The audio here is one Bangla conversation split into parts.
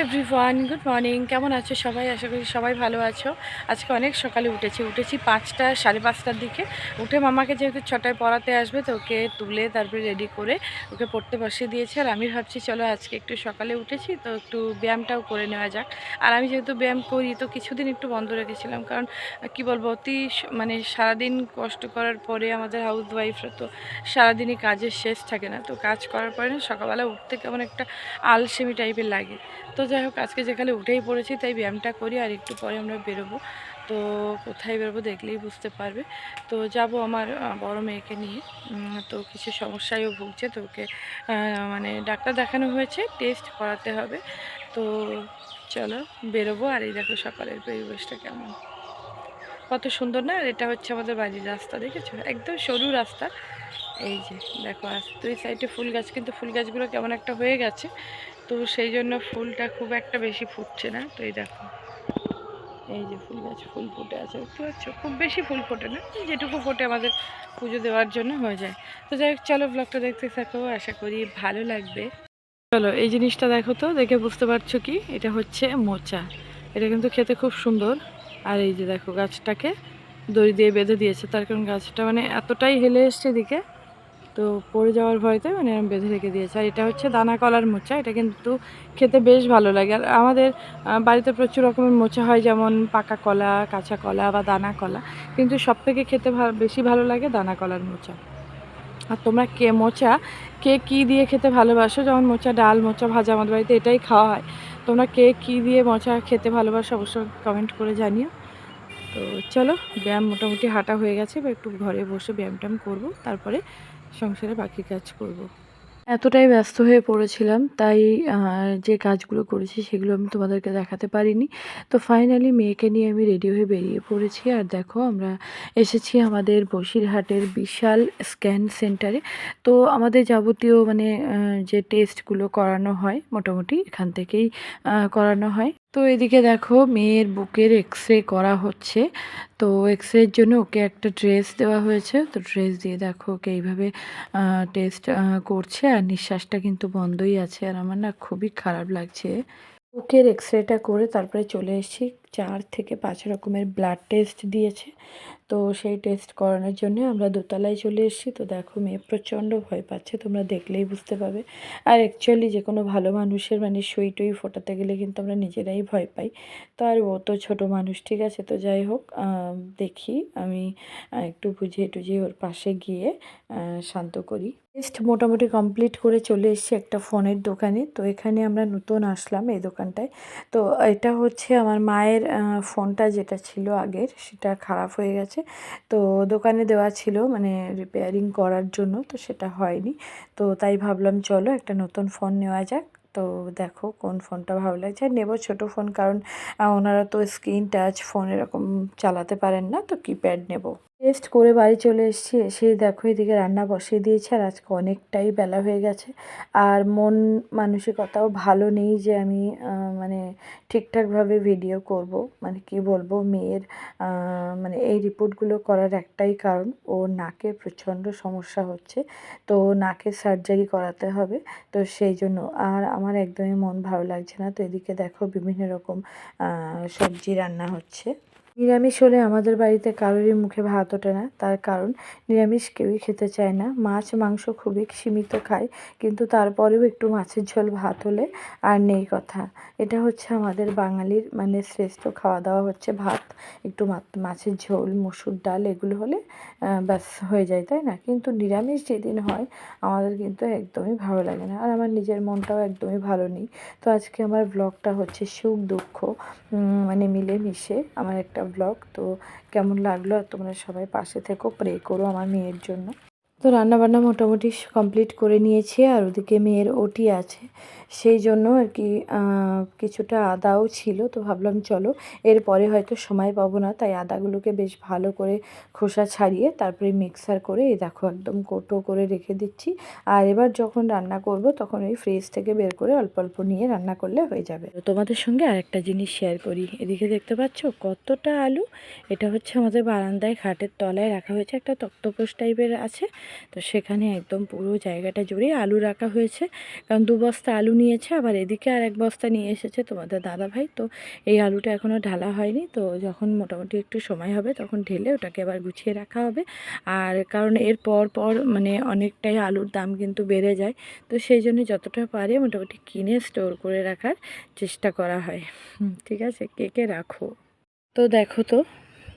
Everyone, good morning. কেমন আছো সবাই? আশা করি সবাই ভালো আছো। আজকে অনেক সকালে উঠেছি 5টা, 5:30টার দিকে। উঠে মামাকে যেহেতু 6টায় পড়াতে আসবে, তো ওকে তুলে তারপরে রেডি করে ওকে পড়তে বসিয়ে দিয়েছি। আর আমি ভাবছি চলো আজকে একটু সকালে উঠেছি তো একটু ব্যায়ামটাও করে নেওয়া যাক। আর আমি যেহেতু ব্যায়াম করি তো কিছুদিন একটু বন্ধ রেখেছিলাম, কারণ কি বলবো, মানে সারাদিন কষ্ট করার পরে আমাদের হাউস ওয়াইফরা তো সারাদিনই কাজের শেষ থাকে না। তো কাজ করার পরে না সকালবেলা উঠতে কেমন একটা আলসেমি টাইপের লাগে। তো যাই হোক, আজকে যেখানে উঠেই পড়েছি তাই ব্যায়ামটা করি। আর একটু পরে আমরা বেরোবো। তো কোথায় বেরোবো দেখলেই বুঝতে পারবে। তো যাব আমার বড় মেয়েকে নিয়ে। তো কিছু সমস্যায়ও ভুগছে, তো ওকে মানে ডাক্তার দেখানো হয়েছে, টেস্ট করাতে হবে। তো চলো বেরোবো। আর এই দেখো সকালের পরিবেশটা কেমন, কত সুন্দর না? আর এটা হচ্ছে আমাদের বাড়ির রাস্তা, দেখেছো? একদম সরু রাস্তা। এই যে দেখো, আজ দুই সাইডে ফুল গাছ, কিন্তু ফুল গাছগুলো কেমন একটা হয়ে গেছে, তো সেই জন্য ফুলটা খুব একটা বেশি ফুটছে না। তো এই দেখো, এই যে ফুল গাছ ফুল ফুটে আছে, দেখতে পাচ্ছ? খুব বেশি ফুল ফোটে না, যেটুকু ফোটে আমাদের পুজো দেওয়ার জন্য হয়ে যায়। তো যাই হোক, চলো ব্লগটা দেখতে থাকো, আশা করি ভালো লাগবে। চলো, এই জিনিসটা দেখো তো, দেখে বুঝতে পারছো কি? এটা হচ্ছে মোচা। এটা কিন্তু খেতে খুব সুন্দর। আর এই যে দেখো, গাছটাকে দড়ি দিয়ে বেঁধে দিয়েছে, তার কারণ গাছটা মানে এতটাই হেলে এসছে এদিকে, তো পড়ে যাওয়ার ভয়তে মানে আমি বেঁধে রেখে দিয়েছি। আর এটা হচ্ছে দানা কলার মোচা। এটা কিন্তু খেতে বেশ ভালো লাগে। আর আমাদের বাড়িতে প্রচুর রকমের মোচা হয়, যেমন পাকা কলা, কাঁচা কলা বা দানা কলা, কিন্তু সব থেকে খেতে বেশি ভালো লাগে দানা কলার মোচা। আর তোমরা কে কী দিয়ে খেতে ভালোবাসো? যেমন মোচা ডাল, মোচা ভাজা, আমাদের বাড়িতে এটাই খাওয়া হয়। তোমরা কে কী দিয়ে মোচা খেতে ভালোবাসো অবশ্যই কমেন্ট করে জানিও। তো চলো, ব্যায়াম মোটামুটি হাঁটা হয়ে গেছে, বা একটু ঘরে বসে ব্যায়াম ট্যায়াম করবো, তারপরে সংসারে বাকি কাজ করব। এতটাই ব্যস্ত হয়ে পড়েছিলাম, তাই যে কাজগুলো করেছি সেগুলো আমি তোমাদেরকে দেখাতে পারিনি। তো ফাইনালি মেয়েকে নিয়ে আমি রেডি হয়ে বেরিয়ে পড়েছি। আর দেখো, আমরা এসেছি আমাদের বসিরহাটের বিশাল স্ক্যান সেন্টারে। তো আমাদের যাবতীয় মানে যে টেস্টগুলো করানো হয় মোটামুটি এখান থেকেই করানো হয়। তো এদিকে দেখো, মেয়ের বুকের এক্স রে করা হচ্ছে। তো এক্স রের জন্য ওকে একটা ড্রেস দেওয়া হয়েছে। তো ড্রেস দিয়ে দেখো ওকে এইভাবে টেস্ট করছে। আর নিঃশ্বাসটা কিন্তু বন্ধই আছে। আর আমার না খুবই খারাপ লাগছে। বুকের এক্স রেটা করে তারপরে চলে এসেছি। 4 থেকে 5 রকমের ব্লাড টেস্ট দিয়েছে। তো সেই টেস্ট করানোর জন্য আমরা দোতলায় চলে এসেছি। তো দেখো, মেয়ে প্রচণ্ড ভয় পাচ্ছে, তোমরা দেখলেই বুঝতে পারবে। আর অ্যাকচুয়ালি যে কোনো ভালো মানুষের মানে সুই টুই ফোটাতে গেলে কিন্তু আমরা নিজেরাই ভয় পাই। তো আর ও তো ছোটো মানুষ, ঠিক আছে? তো যাই হোক, দেখি আমি একটু বুঝিয়ে টুঝিয়ে ওর পাশে গিয়ে শান্ত করি। টেস্ট মোটামুটি কমপ্লিট করে চলে এসেছি একটা ফোনের দোকানে। তো এখানে আমরা নতুন আসলাম এই দোকানটায়। তো এটা হচ্ছে আমার মায়ের ফোনটা, যেটা ছিল আগের, সেটা খারাপ হয়ে গেছে। তো দোকানে দেওয়া ছিল মানে রিপেয়ারিং করার জন্য, তো সেটা হয়নি। তো তাই ভাবলাম চলো একটা নতুন ফোন নেওয়া যাক। তো দেখো কোন ফোনটা ভালো লাগছে। আর নেবো ছোটো ফোন, কারণ ওনারা তো স্ক্রিন টাচ ফোন এরকম চালাতে পারেন না, তো কিপ্যাড নেব। টেস্ট করে বাড়ি চলে এসেছি। এসেই দেখো এদিকে রান্না বসিয়ে দিয়েছি। আর আজকে অনেকটাই বেলা হয়ে গেছে। আর মন মানসিকতাও ভালো নেই যে আমি মানে ঠিকঠাকভাবে ভিডিও করব। মানে কি বলবো, মেয়ের মানে এই রিপোর্টগুলো করার একটাই কারণ, ও নাকে প্রচণ্ড সমস্যা হচ্ছে। তো নাকের সার্জারি করাতে হবে। তো সেই জন্য আর আমার একদমই মন ভালো লাগছে না। তো এদিকে দেখো বিভিন্ন রকম সবজি রান্না হচ্ছে। নিরামিষ হলে আমাদের বাড়িতে কারোরই মুখে ভাত ওঠে না। তার কারণ নিরামিষ কেউই খেতে চায় না। মাছ মাংস খুবই সীমিত খায়, কিন্তু তারপরেও একটু মাছের ঝোল ভাত হলে আর নেই কথা। এটা হচ্ছে আমাদের বাঙালির মানে শ্রেষ্ঠ খাওয়া দাওয়া, হচ্ছে ভাত, একটু মাছের ঝোল, মসুর ডাল, এগুলো হলে ব্যাস হয়ে যায়, তাই না? কিন্তু নিরামিষ যেদিন হয় আমাদের কিন্তু একদমই ভালো লাগে না। আর আমার নিজের মনটাও একদমই ভালো নেই। তো আজকে আমার ব্লগটা হচ্ছে সুখ দুঃখ মানে মিলেমিশে আমার একটা ব্লগ। তো কেমন লাগলো? আর তোমরা সবাই পাশে থেকো, প্রে করো আমার মেয়ের জন্য। তো রান্নাবান্না মোটামুটি কমপ্লিট করে নিয়েছি। আর ওদিকে মেয়ের ওটি আছে, সেই জন্য আর কি কিছুটা আদাও ছিল। তো ভাবলাম চলো, এরপরে হয়তো সময় পাবো না, তাই আদাগুলোকে বেশ ভালো করে খোসা ছাড়িয়ে তারপরে মিক্সার করে এই দেখো একদম কৌটো করে রেখে দিচ্ছি। আর এবার যখন রান্না করব তখন ওই ফ্রিজ থেকে বের করে অল্প অল্প নিয়ে রান্না করলে হয়ে যাবে। তো তোমাদের সঙ্গে আরেকটা জিনিস শেয়ার করি। এদিকে দেখতে পাচ্ছ কতটা আলু। এটা হচ্ছে আমাদের বারান্দায় খাটের তলায় রাখা হয়েছে, একটা তক্তপোষ টাইপের আছে। তো সেখানে একদম পুরো জায়গাটা জুড়ে আলু রাখা হয়েছে, কারণ 2 বস্তা আলু নিয়েছে, আবার এদিকে আর 1 বস্তা নিয়ে এসেছে তোমাদের দাদাভাই। তো এই আলুটা এখনও ঢালা হয়নি, তো যখন মোটামুটি একটু সময় হবে তখন ঢেলে ওটাকে আবার গুছিয়ে রাখা হবে। আর কারণ এর পর পর মানে অনেকটাই আলুর দাম কিন্তু বেড়ে যায়, তো সেই জন্য যতটা পারে মোটামুটি কিনে স্টোর করে রাখার চেষ্টা করা হয়। ঠিক আছে, কে কে রাখো। তো দেখো তো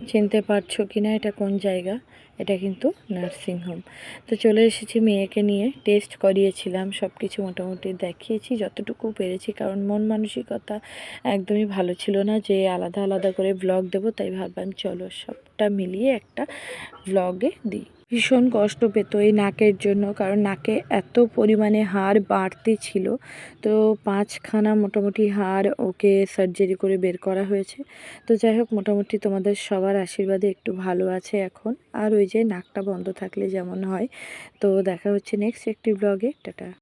চিনতে পারছো কি না এটা কোন জায়গা? এটা কিন্তু নার্সিংহোম। তো চলে এসেছি মেয়েকে নিয়ে, টেস্ট করিয়েছিলাম, সব কিছু মোটামুটি দেখিয়েছি যতটুকু পেরেছি, কারণ মন মানসিকতা একদমই ভালো ছিল না যে আলাদা আলাদা করে ব্লগ দেবো, তাই ভাবলাম চলো সবটা মিলিয়ে একটা ব্লগে দিই। ভীষণ কষ্ট পেত এই নাকের জন্য, কারণ নাকে এত পরিমাণে হাড় বাড়তি ছিল। তো 5খানা মোটামুটি হাড় ওকে সার্জারি করে বের করা হয়েছে। তো যাই হোক, মোটামুটি তোমাদের সবার আশীর্বাদে একটু ভালো আছে এখন। আর ওই যে নাকটা বন্ধ থাকলে যেমন হয়। তো দেখা হচ্ছে নেক্সট একটি ব্লগে। টাটা।